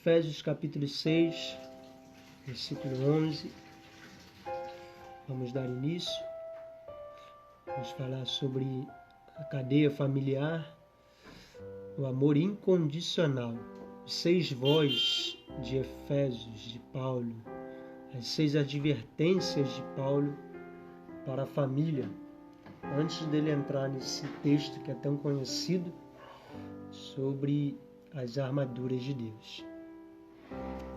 Efésios capítulo 6, versículo 11. Vamos dar início. Vamos falar sobre a cadeia familiar, o amor incondicional. Os 6 vós de Efésios, de Paulo, as 6 advertências de Paulo para a família, antes dele entrar nesse texto que é tão conhecido, sobre as armaduras de Deus.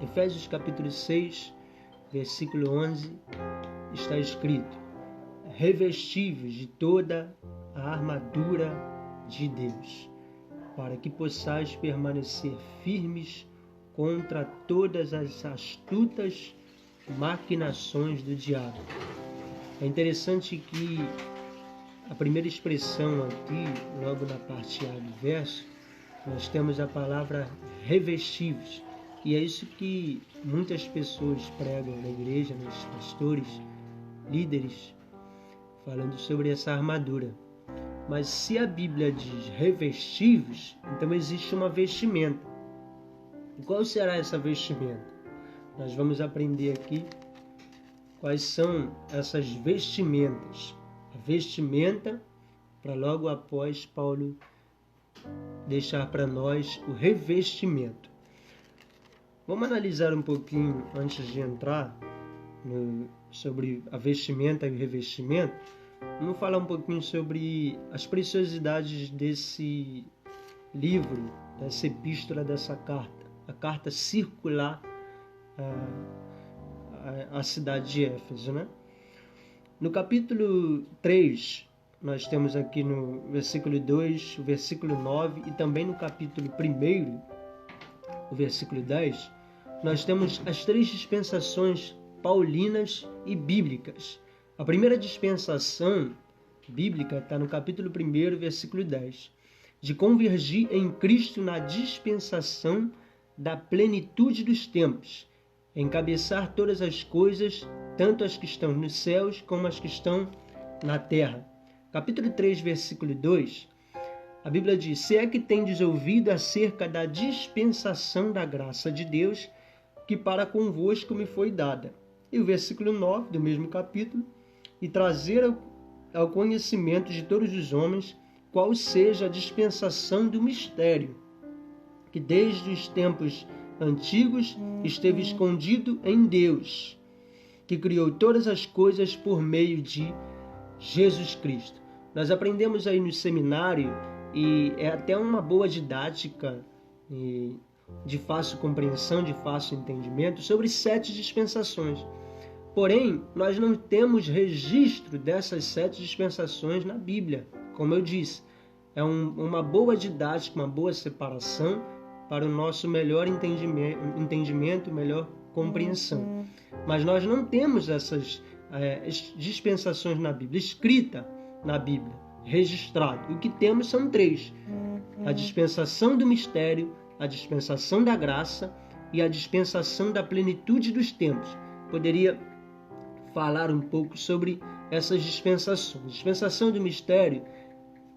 Efésios capítulo 6, versículo 11, está escrito: revestivos de toda a armadura de Deus, para que possais permanecer firmes contra todas as astutas maquinações do diabo. É interessante que a primeira expressão aqui, logo na parte A do verso, nós temos a palavra revestivos. E é isso que muitas pessoas pregam na igreja, nos pastores, líderes, falando sobre essa armadura. Mas se a Bíblia diz revestivos, então existe uma vestimenta. E qual será essa vestimenta? Nós vamos aprender aqui quais são essas vestimentas. A vestimenta, para logo após Paulo deixar para nós o revestimento. Vamos analisar um pouquinho, antes de entrar sobre a vestimenta e o revestimento, vamos falar um pouquinho sobre as preciosidades desse livro, dessa epístola, dessa carta, a carta circular à cidade de Éfeso, né? No capítulo 3, nós temos aqui no versículo 2, o versículo 9, e também no capítulo 1, o versículo 10, nós temos as 3 dispensações paulinas e bíblicas. A primeira dispensação bíblica está no capítulo 1, versículo 10, de convergir em Cristo na dispensação da plenitude dos tempos, encabeçar todas as coisas, tanto as que estão nos céus como as que estão na terra. Capítulo 3, versículo 2, a Bíblia diz: se é que tendes ouvido acerca da dispensação da graça de Deus, que para convosco me foi dada. E o versículo 9 do mesmo capítulo: e trazer ao conhecimento de todos os homens qual seja a dispensação do mistério, que desde os tempos antigos esteve escondido em Deus, que criou todas as coisas por meio de Jesus Cristo. Nós aprendemos aí no seminário, e é até uma boa didática de fácil compreensão, de fácil entendimento, sobre 7 dispensações. Porém, nós não temos registro dessas 7 dispensações na Bíblia. Como eu disse, é uma boa didática, uma boa separação para o nosso melhor entendimento, melhor compreensão. Mas nós não temos essas dispensações na Bíblia, escrita na Bíblia, registrado. O que temos são 3. A dispensação do mistério, a dispensação da graça e a dispensação da plenitude dos tempos. Poderia falar um pouco sobre essas dispensações. A dispensação do mistério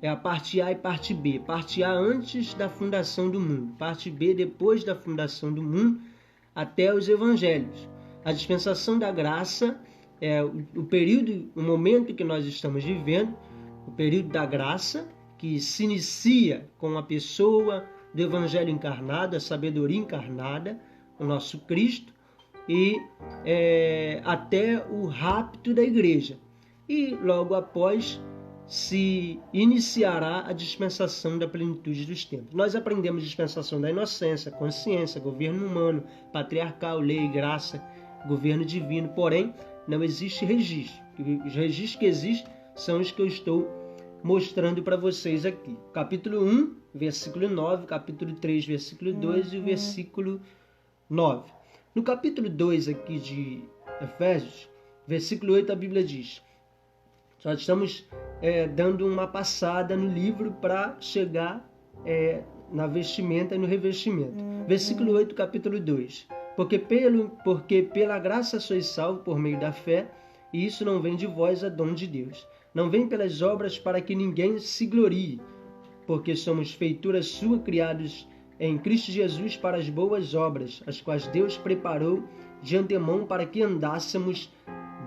é a parte A e parte B. Parte A antes da fundação do mundo, parte B depois da fundação do mundo, até os evangelhos. A dispensação da graça é o momento que nós estamos vivendo, o período da graça, que se inicia com a pessoa do Evangelho encarnado, a sabedoria encarnada, o nosso Cristo, e até o rapto da igreja. E logo após se iniciará a dispensação da plenitude dos tempos. Nós aprendemos dispensação da inocência, consciência, governo humano, patriarcal, lei, graça, governo divino, porém não existe registro. Os registros que existem são os que eu estou mostrando para vocês aqui. Capítulo 1, versículo 9, capítulo 3, versículo 2 e o versículo 9. No capítulo 2 aqui de Efésios, versículo 8, a Bíblia diz: nós estamos dando uma passada no livro para chegar na vestimenta e no revestimento. Versículo 8, capítulo 2. Porque pela graça sois salvos por meio da fé, e isso não vem de vós, é dom de Deus. Não vem pelas obras para que ninguém se glorie, porque somos feitura sua, criados em Cristo Jesus para as boas obras, as quais Deus preparou de antemão para que andássemos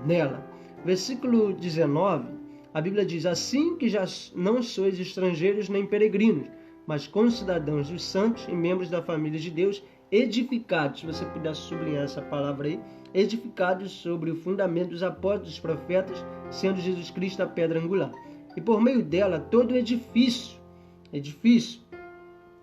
nela. Versículo 19, a Bíblia diz: assim que já não sois estrangeiros nem peregrinos, mas concidadãos dos santos e membros da família de Deus, edificados, se você puder sublinhar essa palavra aí, edificados sobre o fundamento dos apóstolos, dos profetas, sendo Jesus Cristo a pedra angular. E por meio dela, todo edifício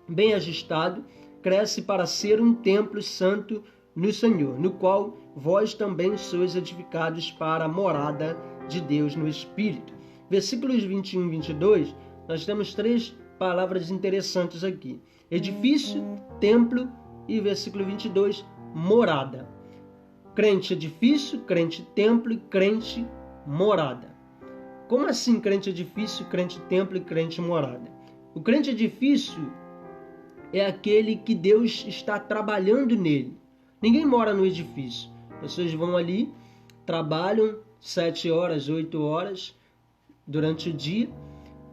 bem ajustado, cresce para ser um templo santo no Senhor, no qual vós também sois edificados para a morada de Deus no Espírito. Versículos 21 e 22, nós temos 3 palavras interessantes aqui: edifício, templo e versículo 22, morada. Crente edifício, crente templo e crente morada. Como assim crente edifício, crente templo e crente morada? O crente edifício é aquele que Deus está trabalhando nele. Ninguém mora no edifício. Pessoas vão ali, trabalham 7 horas, 8 horas durante o dia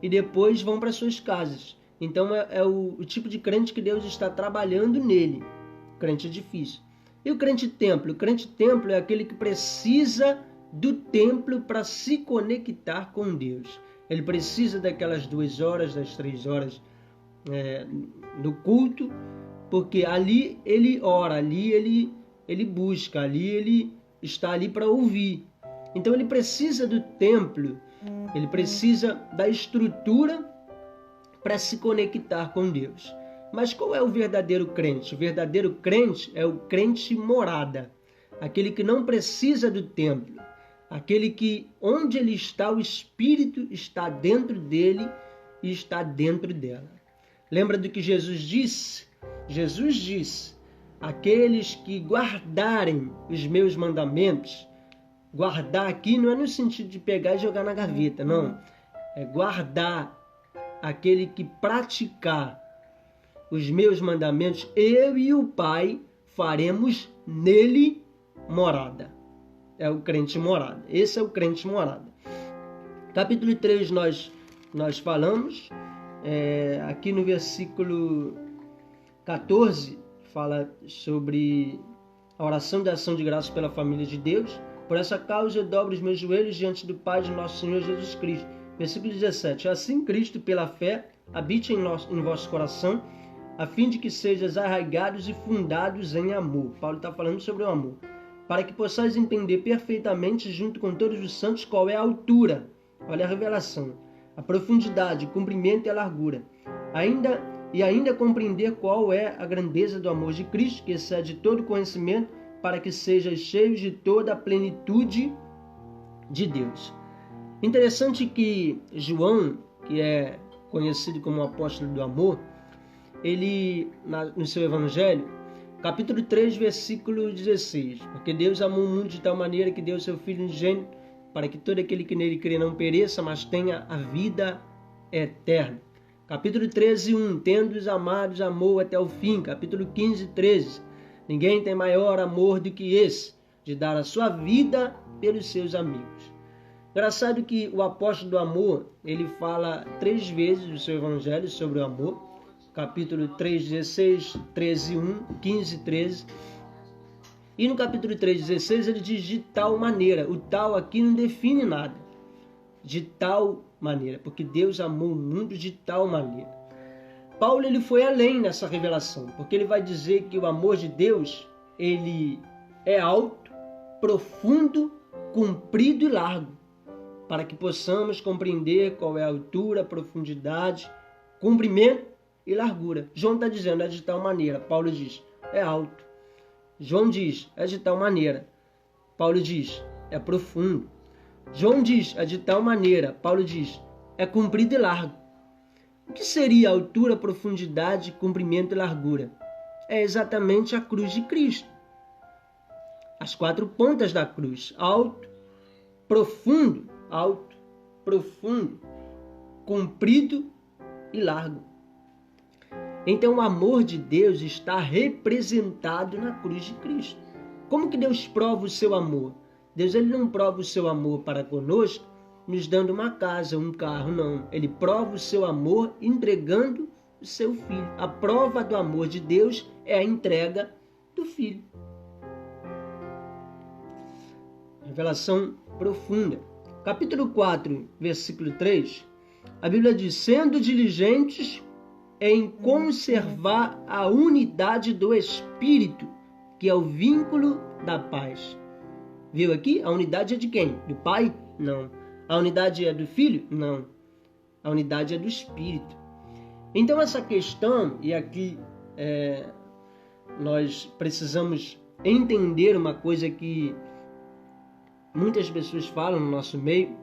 e depois vão para suas casas. Então é o tipo de crente que Deus está trabalhando nele. Crente edifício. E o crente templo? O crente templo é aquele que precisa do templo para se conectar com Deus. Ele precisa daquelas 2 horas, das 3 horas no culto, porque ali ele ora, ali ele busca, ali ele está ali para ouvir. Então ele precisa do templo, ele precisa da estrutura para se conectar com Deus. Mas qual é o verdadeiro crente? O verdadeiro crente é o crente morada, aquele que não precisa do templo, aquele que onde ele está, o Espírito está dentro dele e está dentro dela. Lembra do que Jesus disse? Jesus disse: aqueles que guardarem os meus mandamentos. Guardar aqui não é no sentido de pegar e jogar na gaveta, não. É guardar, aquele que praticar os meus mandamentos, eu e o Pai faremos nele morada. É o crente morada. Esse é o crente morada. Capítulo 3 nós falamos. Aqui no versículo 14 fala sobre a oração de ação de graças pela família de Deus. Por essa causa eu dobro os meus joelhos diante do Pai de nosso Senhor Jesus Cristo. Versículo 17. Assim Cristo, pela fé, habite em vosso coração, a fim de que sejais arraigados e fundados em amor. Paulo está falando sobre o amor. Para que possais entender perfeitamente, junto com todos os santos, qual é a altura. Olha a revelação. A profundidade, o comprimento e a largura. Ainda compreender qual é a grandeza do amor de Cristo, que excede todo conhecimento, para que sejam cheios de toda a plenitude de Deus. Interessante que João, que é conhecido como o apóstolo do amor, ele, no seu evangelho, capítulo 3, versículo 16, porque Deus amou o mundo de tal maneira que deu seu Filho unigênito, para que todo aquele que nele crê não pereça, mas tenha a vida eterna. Capítulo 13, 1, tendo-os amados, amou até o fim. Capítulo 15, 13, ninguém tem maior amor do que esse, de dar a sua vida pelos seus amigos. Engraçado que o apóstolo do amor, ele fala 3 vezes no seu evangelho sobre o amor. Capítulo 3, 16, 13, 1, 15, 13. E no capítulo 3, 16, ele diz de tal maneira. O tal aqui não define nada. De tal maneira, porque Deus amou o mundo de tal maneira. Paulo ele foi além nessa revelação, porque ele vai dizer que o amor de Deus, ele é alto, profundo, comprido e largo, para que possamos compreender qual é a altura, profundidade, comprimento e largura. João está dizendo, é de tal maneira. Paulo diz, é alto. João diz, é de tal maneira. Paulo diz, é profundo. João diz, é de tal maneira. Paulo diz, é comprido e largo. O que seria altura, profundidade, comprimento e largura? É exatamente a cruz de Cristo. As 4 pontas da cruz. Alto, profundo, comprido e largo. Então o amor de Deus está representado na cruz de Cristo. Como que Deus prova o seu amor? Deus ele não prova o seu amor para conosco nos dando uma casa, um carro, não. Ele prova o seu amor entregando o seu Filho. A prova do amor de Deus é a entrega do Filho. Revelação profunda. Capítulo 4, versículo 3, a Bíblia diz: sendo diligentes em conservar a unidade do Espírito, que é o vínculo da paz. Viu aqui? A unidade é de quem? Do Pai? Não. A unidade é do Filho? Não. A unidade é do Espírito. Então essa questão, e aqui nós precisamos entender uma coisa que muitas pessoas falam no nosso meio,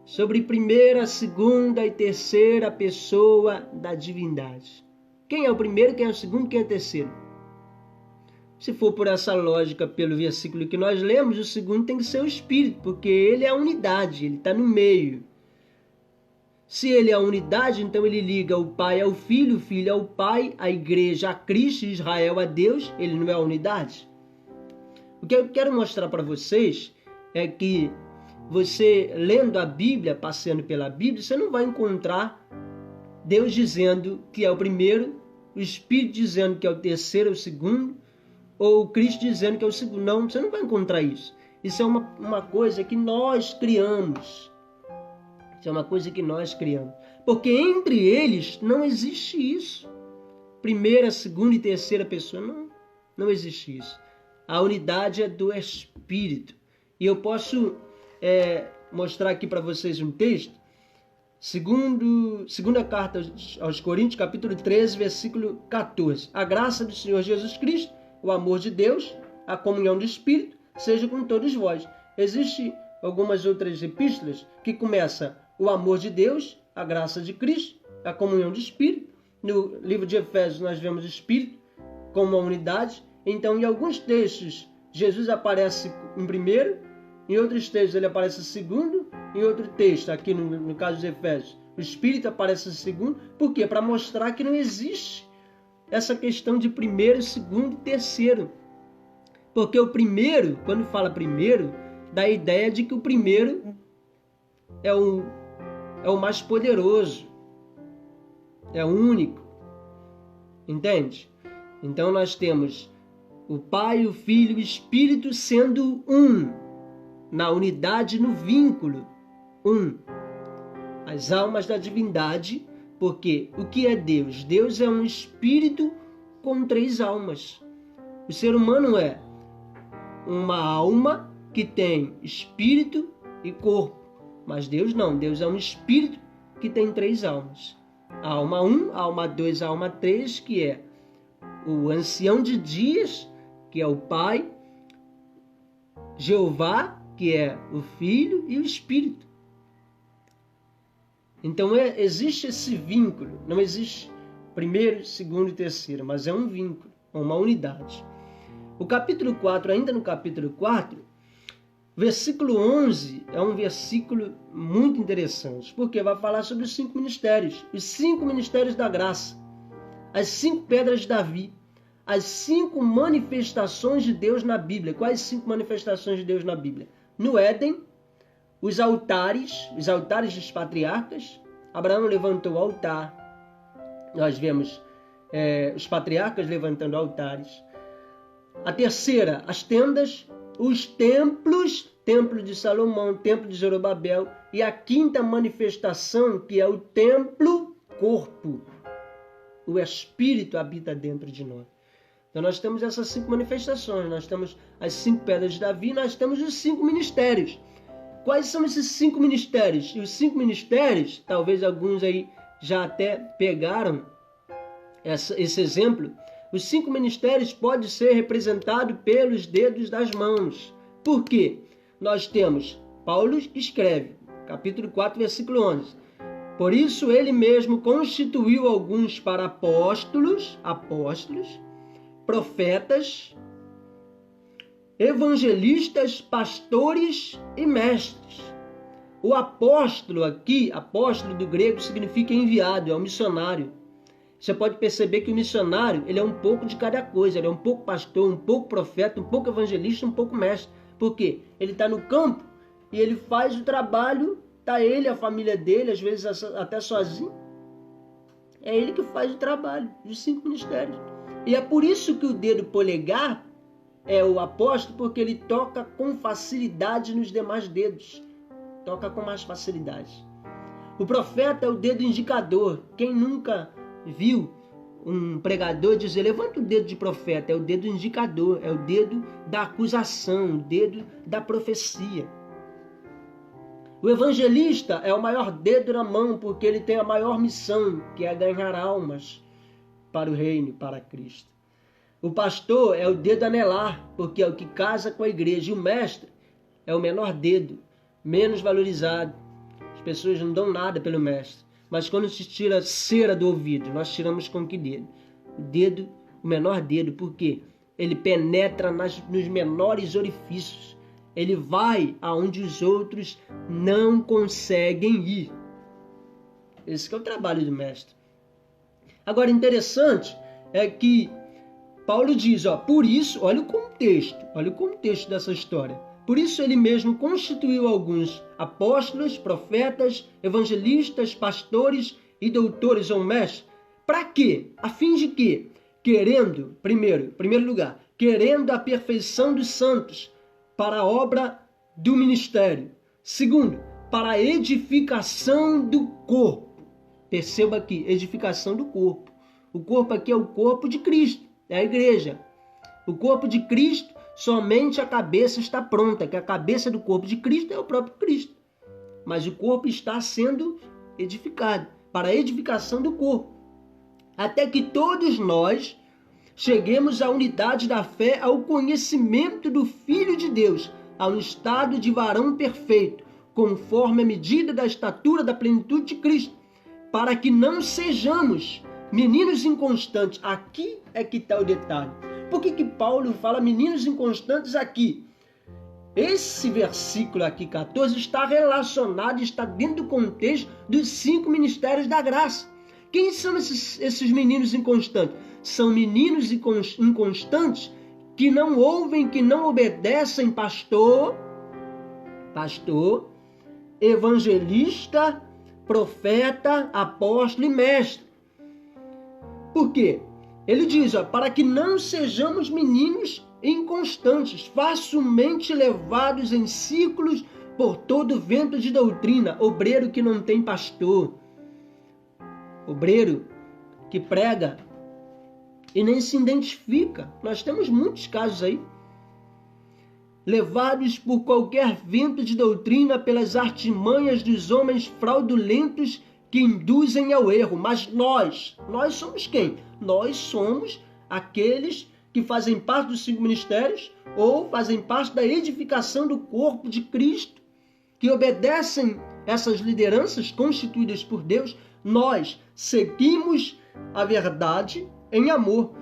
sobre primeira, segunda e terceira pessoa da divindade. Quem é o primeiro, quem é o segundo, quem é o terceiro? Se for por essa lógica, pelo versículo que nós lemos, o segundo tem que ser o Espírito, porque ele é a unidade, ele está no meio. Se ele é a unidade, então ele liga o Pai ao Filho, o Filho ao Pai, a Igreja a Cristo, Israel a Deus, ele não é a unidade? O que eu quero mostrar para vocês é que você, lendo a Bíblia, passeando pela Bíblia, você não vai encontrar Deus dizendo que é o primeiro, o Espírito dizendo que é o terceiro, o segundo, ou Cristo dizendo que é o segundo. Não, você não vai encontrar isso. Isso é uma coisa que nós criamos. Isso é uma coisa que nós criamos. Porque entre eles não existe isso. Primeira, segunda e terceira pessoa, não existe isso. A unidade é do Espírito. E eu posso mostrar aqui para vocês um texto. Segunda carta aos Coríntios, capítulo 13, versículo 14. A graça do Senhor Jesus Cristo, o amor de Deus, a comunhão do Espírito, seja com todos vós. Existem algumas outras epístolas que começam o amor de Deus, a graça de Cristo, a comunhão do Espírito. No livro de Efésios nós vemos o Espírito como uma unidade. Então, em alguns textos, Jesus aparece em primeiro, em outros textos ele aparece em segundo, em outro texto, aqui no caso de Efésios, o Espírito aparece em segundo. Por quê? Para mostrar que não existe essa questão de primeiro, segundo e terceiro. Porque o primeiro, quando fala primeiro, dá a ideia de que o primeiro é o mais poderoso, é o único. Entende? Então nós temos o Pai, o Filho e o Espírito sendo um, na unidade, no vínculo, um. As almas da divindade, porque o que é Deus? Deus é um espírito com 3 almas. O ser humano é uma alma que tem espírito e corpo, mas Deus não. Deus é um espírito que tem 3 almas. A alma 1, a alma 2, a alma 3, que é o ancião de dias, que é o Pai, Jeová, que é o Filho e o Espírito. Então existe esse vínculo, não existe primeiro, segundo e terceiro, mas é um vínculo, uma unidade. O capítulo 4, ainda no capítulo 4, versículo 11 é um versículo muito interessante, porque vai falar sobre os 5 ministérios, os 5 ministérios da graça, as 5 pedras de Davi, as 5 manifestações de Deus na Bíblia. Quais 5 manifestações de Deus na Bíblia? No Éden, os altares dos patriarcas. Abraão levantou o altar. Nós vemos os patriarcas levantando altares. A terceira, as tendas, os templos, templo de Salomão, templo de Zorobabel. E a quinta manifestação, que é o templo corpo. O Espírito habita dentro de nós. Então nós temos essas 5 manifestações, nós temos as 5 pedras de Davi, nós temos os 5 ministérios. Quais são esses 5 ministérios? E os 5 ministérios, talvez alguns aí já até pegaram esse exemplo. Os 5 ministérios podem ser representados pelos dedos das mãos. Por quê? Nós temos, Paulo escreve, capítulo 4, versículo 11. Por isso ele mesmo constituiu alguns para apóstolos, profetas, evangelistas, pastores e mestres. O apóstolo aqui, apóstolo do grego, significa enviado, é um missionário. Você pode perceber que o missionário, ele é um pouco de cada coisa, ele é um pouco pastor, um pouco profeta, um pouco evangelista, um pouco mestre. Por quê? Ele está no campo e ele faz o trabalho, está ele, a família dele, às vezes até sozinho. É ele que faz o trabalho dos 5 ministérios. E é por isso que o dedo polegar é o apóstolo, porque ele toca com facilidade nos demais dedos. Toca com mais facilidade. O profeta é o dedo indicador. Quem nunca viu um pregador dizer, levanta o dedo de profeta? É o dedo indicador, é o dedo da acusação, o dedo da profecia. O evangelista é o maior dedo na mão, porque ele tem a maior missão, que é ganhar almas para o reino, para Cristo. O pastor é o dedo anelar, porque é o que casa com a igreja. E o mestre é o menor dedo, menos valorizado. As pessoas não dão nada pelo mestre. Mas quando se tira cera do ouvido, nós tiramos com que dedo? O dedo, o menor dedo, porque ele penetra nos menores orifícios. Ele vai aonde os outros não conseguem ir. Esse que é o trabalho do mestre. Agora, interessante é que Paulo diz, por isso, olha o contexto dessa história. Por isso ele mesmo constituiu alguns apóstolos, profetas, evangelistas, pastores e doutores ou mestres. Para quê? A fim de quê? Querendo, primeiro lugar, querendo a perfeição dos santos para a obra do ministério. Segundo, para a edificação do corpo. Perceba aqui, edificação do corpo. O corpo aqui é o corpo de Cristo, é a igreja. O corpo de Cristo, somente a cabeça está pronta, que a cabeça do corpo de Cristo é o próprio Cristo. Mas o corpo está sendo edificado, para a edificação do corpo. Até que todos nós cheguemos à unidade da fé, ao conhecimento do Filho de Deus, ao estado de varão perfeito, conforme a medida da estatura da plenitude de Cristo, para que não sejamos meninos inconstantes. Aqui é que está o detalhe. Por que Paulo fala meninos inconstantes aqui? Esse versículo aqui, 14, está relacionado, está dentro do contexto dos 5 ministérios da graça. Quem são esses meninos inconstantes? São meninos inconstantes que não ouvem, que não obedecem pastor, evangelista, profeta, apóstolo e mestre. Por quê? Ele diz, para que não sejamos meninos inconstantes, facilmente levados em ciclos por todo vento de doutrina, obreiro que não tem pastor, obreiro que prega e nem se identifica. Nós temos muitos casos aí. Levados por qualquer vento de doutrina, pelas artimanhas dos homens fraudulentos que induzem ao erro. Mas nós somos quem? Nós somos aqueles que fazem parte dos 5 ministérios ou fazem parte da edificação do corpo de Cristo, que obedecem essas lideranças constituídas por Deus. Nós seguimos a verdade em amor,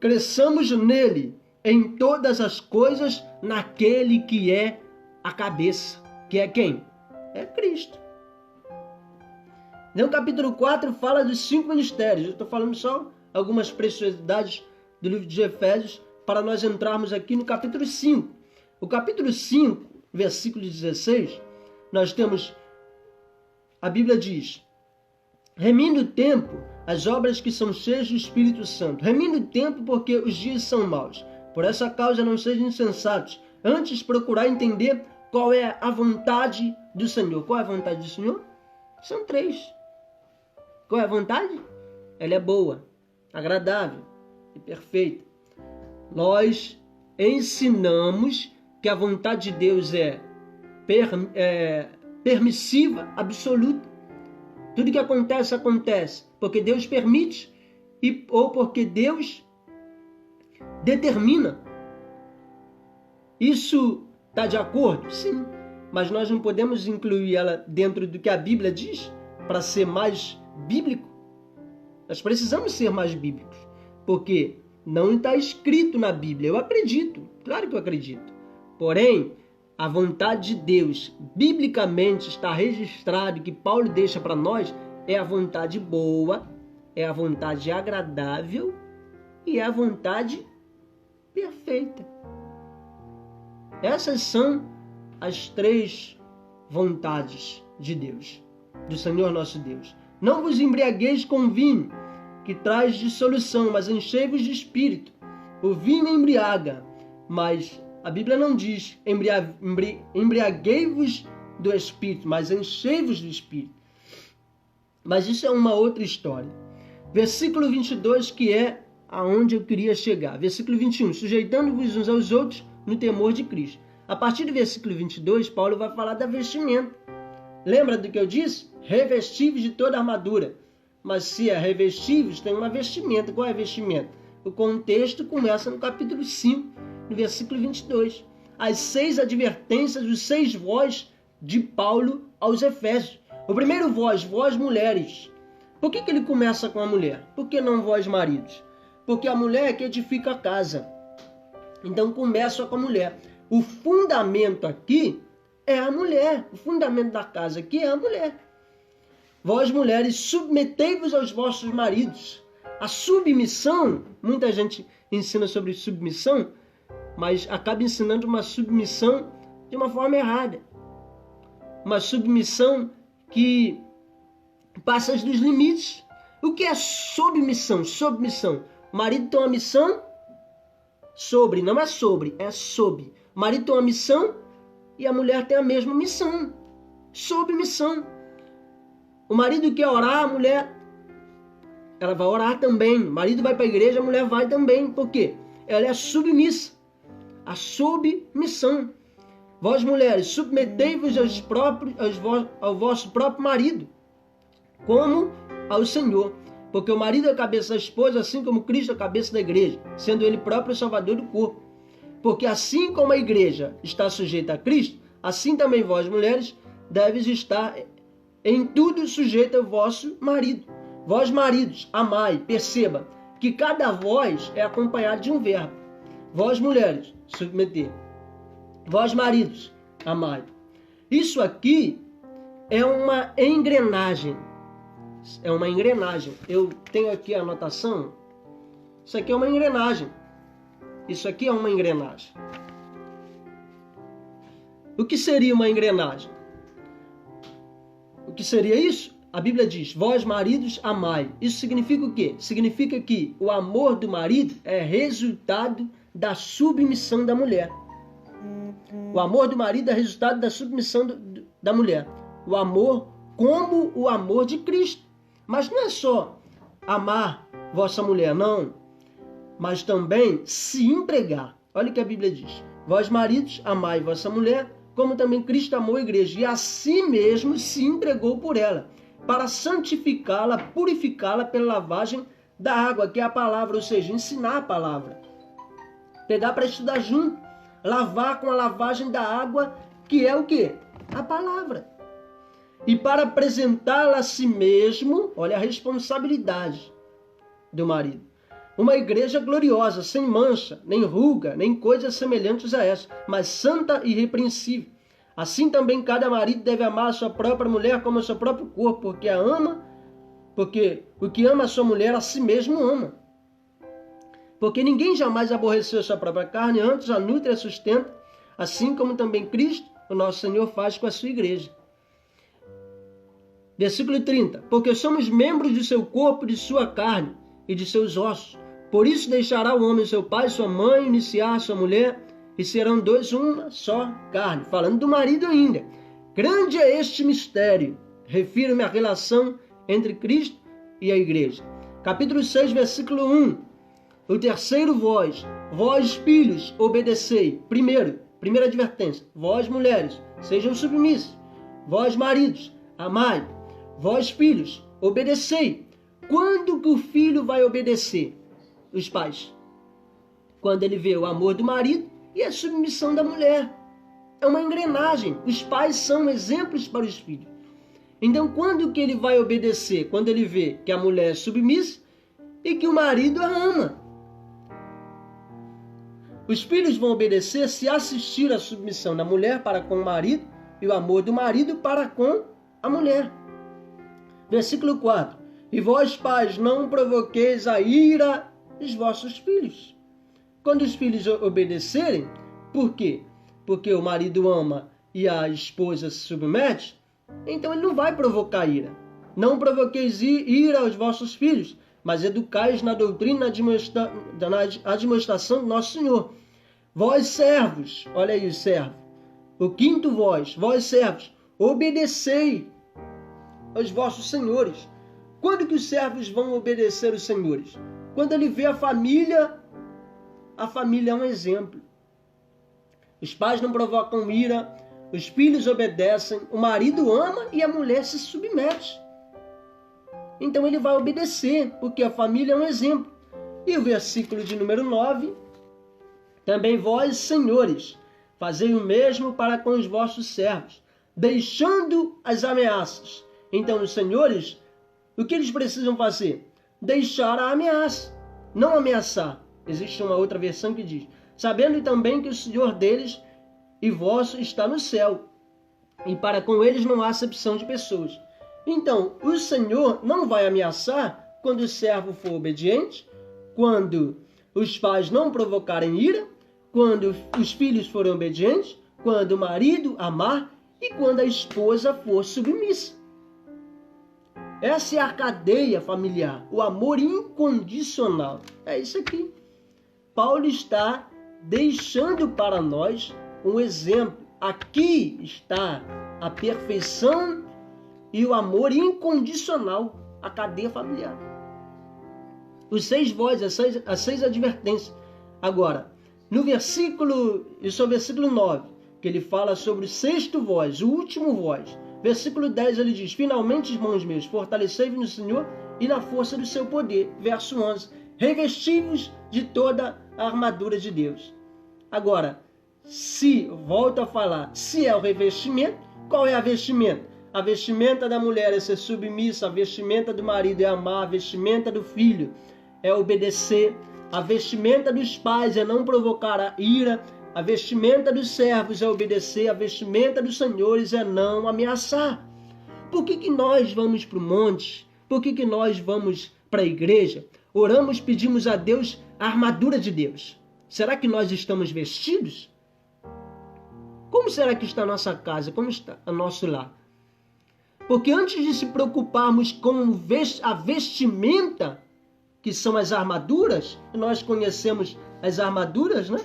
cresçamos nele, em todas as coisas, naquele que é a cabeça. Que é quem? É Cristo. No capítulo 4 fala dos 5 ministérios. Eu estou falando só algumas preciosidades do livro de Efésios para nós entrarmos aqui no capítulo 5. O capítulo 5, versículo 16, nós temos, a Bíblia diz, remindo o tempo, as obras que são cheias do Espírito Santo. Remindo o tempo porque os dias são maus. Por essa causa não sejam insensatos. Antes procurar entender qual é a vontade do Senhor. Qual é a vontade do Senhor? São 3. Qual é a vontade? Ela é boa, agradável e perfeita. Nós ensinamos que a vontade de Deus é permissiva, absoluta. Tudo que acontece, acontece porque Deus permite ou porque Deus determina. Isso está de acordo? Sim. Mas nós não podemos incluir ela dentro do que a Bíblia diz para ser mais bíblico. Nós precisamos ser mais bíblicos. Porque não está escrito na Bíblia. Eu acredito. Claro que eu acredito. Porém, a vontade de Deus, biblicamente está registrado, que Paulo deixa para nós, é a vontade boa, é a vontade agradável e é a vontade perfeita. Essas são as 3 vontades de Deus, do Senhor nosso Deus. Não vos embriagueis com vinho, que traz dissolução, mas enchei-vos de espírito. O vinho embriaga, mas a Bíblia não diz embriaguei-vos do espírito, mas enchei-vos do espírito. Mas isso é uma outra história. Versículo 22, que é aonde eu queria chegar. Versículo 21, sujeitando-vos uns aos outros no temor de Cristo. A partir do versículo 22, Paulo vai falar da vestimenta. Lembra do que eu disse? Revestivos de toda a armadura. Mas se é revestivos, tem uma vestimenta. Qual é a vestimenta? O contexto começa no capítulo 5, no versículo 22. As 6 advertências, os 6 vós de Paulo aos Efésios. O primeiro vós, vós mulheres. Por que ele começa com a mulher? Por que não vós maridos? Porque a mulher é que edifica a casa. Então começa com a mulher. O fundamento aqui é a mulher. O fundamento da casa aqui é a mulher. Vós mulheres, submetei-vos aos vossos maridos. A submissão, muita gente ensina sobre submissão, mas acaba ensinando uma submissão de uma forma errada. Uma submissão que passa dos limites. O que é submissão? Submissão. O marido tem uma missão sobre, não é sobre, é sob. O marido tem uma missão e a mulher tem a mesma missão. Submissão. O marido quer orar, a mulher, ela vai orar também. O marido vai para a igreja, a mulher vai também. Por quê? Ela é submissa. A submissão. Vós mulheres, submetei-vos ao vosso próprio marido, como ao Senhor. Porque o marido é a cabeça da esposa, assim como Cristo é a cabeça da igreja, sendo ele próprio o salvador do corpo. Porque assim como a igreja está sujeita a Cristo, assim também vós mulheres deves estar em tudo sujeita ao vosso marido. Vós maridos, amai, perceba que cada voz é acompanhado de um verbo. Vós mulheres, submeter. Vós maridos, amai. Isso aqui é uma engrenagem. É uma engrenagem. Eu tenho aqui a anotação. Isso aqui é uma engrenagem. Isso aqui é uma engrenagem. O que seria uma engrenagem? O que seria isso? A Bíblia diz, vós maridos amai. Isso significa o quê? Significa que o amor do marido é resultado da submissão da mulher. O amor do marido é resultado da submissão da mulher. O amor como o amor de Cristo. Mas não é só amar vossa mulher, não. Mas também se empregar. Olha o que a Bíblia diz. Vós maridos amai vossa mulher, como também Cristo amou a igreja. E assim mesmo se entregou por ela, para santificá-la, purificá-la pela lavagem da água, que é a palavra, ou seja, ensinar a palavra. Pegar para estudar junto. Lavar com a lavagem da água, que é o quê? A palavra. E para apresentá-la a si mesmo, olha a responsabilidade do marido. Uma igreja gloriosa, sem mancha, nem ruga, nem coisas semelhantes a essa, mas santa e irrepreensível. Assim também cada marido deve amar a sua própria mulher como o seu próprio corpo, porque o que ama a sua mulher a si mesmo ama. Porque ninguém jamais aborreceu a sua própria carne, antes a nutre e a sustenta, assim como também Cristo, o nosso Senhor, faz com a sua igreja. Versículo 30. Porque somos membros do seu corpo, de sua carne e de seus ossos. Por isso deixará o homem seu pai e sua mãe, iniciar a sua mulher, e serão dois uma só carne. Falando do marido ainda. Grande é este mistério. Refiro-me à relação entre Cristo e a igreja. Capítulo 6, versículo 1. O terceiro vós, vós filhos, obedecei. Primeira advertência. Vós mulheres, sejam submissos. Vós maridos, amai. Vós filhos, obedecei. Quando que o filho vai obedecer? Os pais. Quando ele vê o amor do marido e a submissão da mulher. É uma engrenagem. Os pais são exemplos para os filhos. Então quando que ele vai obedecer? Quando ele vê que a mulher é submissa e que o marido a ama. Os filhos vão obedecer se assistir à submissão da mulher para com o marido e o amor do marido para com a mulher. Versículo 4. E vós, pais, não provoqueis a ira dos vossos filhos. Quando os filhos obedecerem, por quê? Porque o marido ama e a esposa se submete, então ele não vai provocar ira. Não provoqueis ira aos vossos filhos, mas educai-os na doutrina na admoestação do nosso Senhor. Vós servos, olha aí o servo. O quinto vós servos, obedecei aos vossos senhores. Quando que os servos vão obedecer os senhores? Quando ele vê a família é um exemplo. Os pais não provocam ira, os filhos obedecem, o marido ama e a mulher se submete. Então ele vai obedecer, porque a família é um exemplo. E o versículo de número 9, também vós, senhores, fazei o mesmo para com os vossos servos, deixando as ameaças. Então os senhores, o que eles precisam fazer? Deixar a ameaça, não ameaçar. Existe uma outra versão que diz, sabendo também que o Senhor deles e vosso está no céu, e para com eles não há acepção de pessoas. Então, o Senhor não vai ameaçar quando o servo for obediente, quando os pais não provocarem ira, quando os filhos forem obedientes, quando o marido amar e quando a esposa for submissa. Essa é a cadeia familiar, o amor incondicional. É isso aqui. Paulo está deixando para nós um exemplo. Aqui está a perfeição e o amor incondicional, a cadeia familiar. Os 6 vós, as seis advertências. Agora, no versículo, isso é o versículo 9, que ele fala sobre o 6º vós, o último vós. Versículo 10 ele diz, finalmente, irmãos meus, fortalecei-vos no Senhor e na força do seu poder. Verso 11, revesti-vos de toda a armadura de Deus. Agora, volto a falar, se é o revestimento, qual é a vestimenta? A vestimenta da mulher é ser submissa, a vestimenta do marido é amar, a vestimenta do filho é obedecer, a vestimenta dos pais é não provocar a ira, a vestimenta dos servos é obedecer, a vestimenta dos senhores é não ameaçar. Por que nós vamos para o monte? Por que nós vamos para a igreja? Oramos, pedimos a Deus a armadura de Deus. Será que nós estamos vestidos? Como será que está a nossa casa? Como está o nosso lar? Porque antes de se preocuparmos com a vestimenta, que são as armaduras, nós conhecemos as armaduras, né?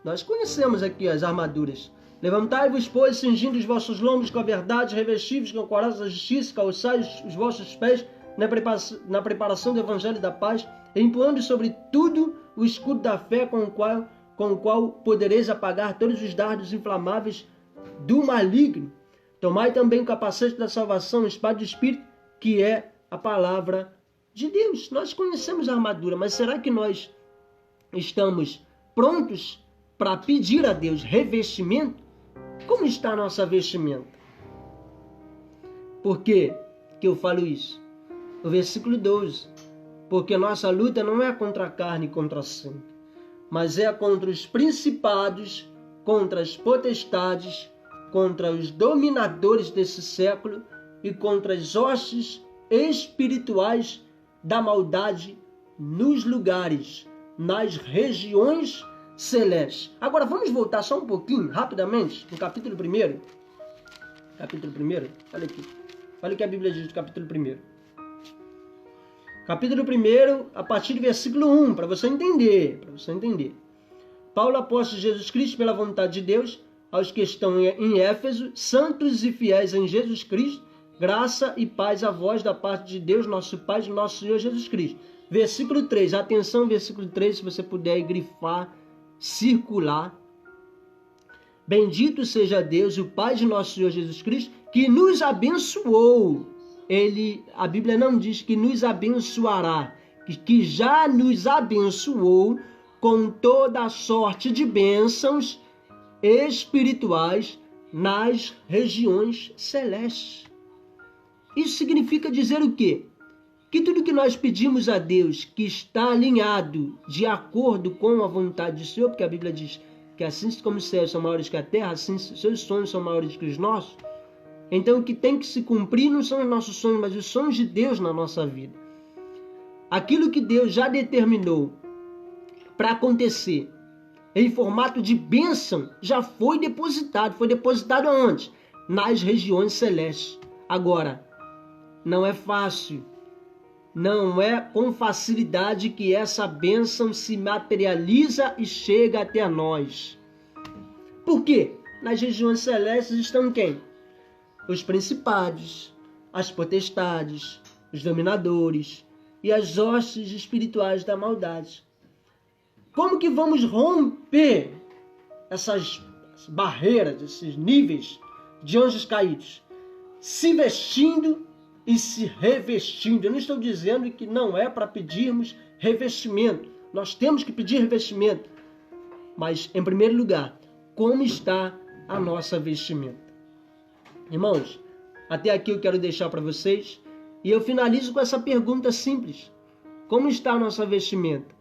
Nós conhecemos aqui as armaduras. Levantai-vos, pois, cingindo os vossos lombos com a verdade, revestivos com a couraça da justiça, calçai os vossos pés na preparação do evangelho da paz, empunhando sobre tudo o escudo da fé com o qual podereis apagar todos os dardos inflamáveis do maligno. Tomai também o capacete da salvação, a espada do Espírito, que é a palavra de Deus. Nós conhecemos a armadura, mas será que nós estamos prontos para pedir a Deus revestimento? Como está a nossa vestimenta? Por que eu falo isso? O versículo 12. Porque nossa luta não é contra a carne e contra a sangue, mas é contra os principados, contra as potestades, contra os dominadores desse século e contra as hostes espirituais da maldade nos lugares, nas regiões celestes. Agora vamos voltar só um pouquinho, rapidamente, no capítulo 1. Capítulo 1, olha aqui. Olha o que a Bíblia diz no capítulo 1. Capítulo 1, a partir do versículo 1, para você entender. Paulo, apóstolo de Jesus Cristo, pela vontade de Deus, aos que estão em Éfeso, santos e fiéis em Jesus Cristo, graça e paz a vós da parte de Deus, nosso Pai, e nosso Senhor Jesus Cristo. Versículo 3, atenção, versículo 3, se você puder grifar, circular. Bendito seja Deus, o Pai de nosso Senhor Jesus Cristo, que nos abençoou. A Bíblia não diz que nos abençoará, que já nos abençoou com toda a sorte de bênçãos espirituais nas regiões celestes. Isso significa dizer o quê? Que tudo que nós pedimos a Deus, que está alinhado de acordo com a vontade do Senhor, porque a Bíblia diz que assim como os céus são maiores que a terra, assim seus sonhos são maiores que os nossos. Então o que tem que se cumprir não são os nossos sonhos, mas os sonhos de Deus na nossa vida. Aquilo que Deus já determinou para acontecer em formato de bênção já foi depositado. Foi depositado aonde? Nas regiões celestes. Agora, não é fácil. Não é com facilidade que essa bênção se materializa e chega até nós. Por quê? Nas regiões celestes estão quem? Os principados, as potestades, os dominadores e as hostes espirituais da maldade. Como que vamos romper essas barreiras, esses níveis de anjos caídos? Se vestindo e se revestindo. Eu não estou dizendo que não é para pedirmos revestimento. Nós temos que pedir revestimento. Mas, em primeiro lugar, como está a nossa vestimenta? Irmãos, até aqui eu quero deixar para vocês. E eu finalizo com essa pergunta simples. Como está a nossa vestimenta?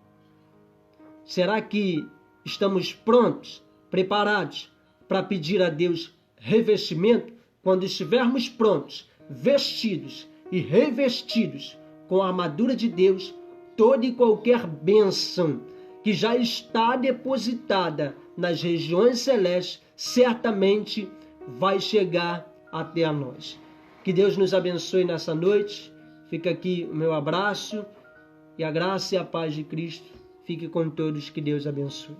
Será que estamos prontos, preparados para pedir a Deus revestimento? Quando estivermos prontos, vestidos e revestidos com a armadura de Deus, toda e qualquer bênção que já está depositada nas regiões celestes, certamente vai chegar até a nós. Que Deus nos abençoe nessa noite. Fica aqui o meu abraço e a graça e a paz de Cristo fique com todos. Que Deus abençoe.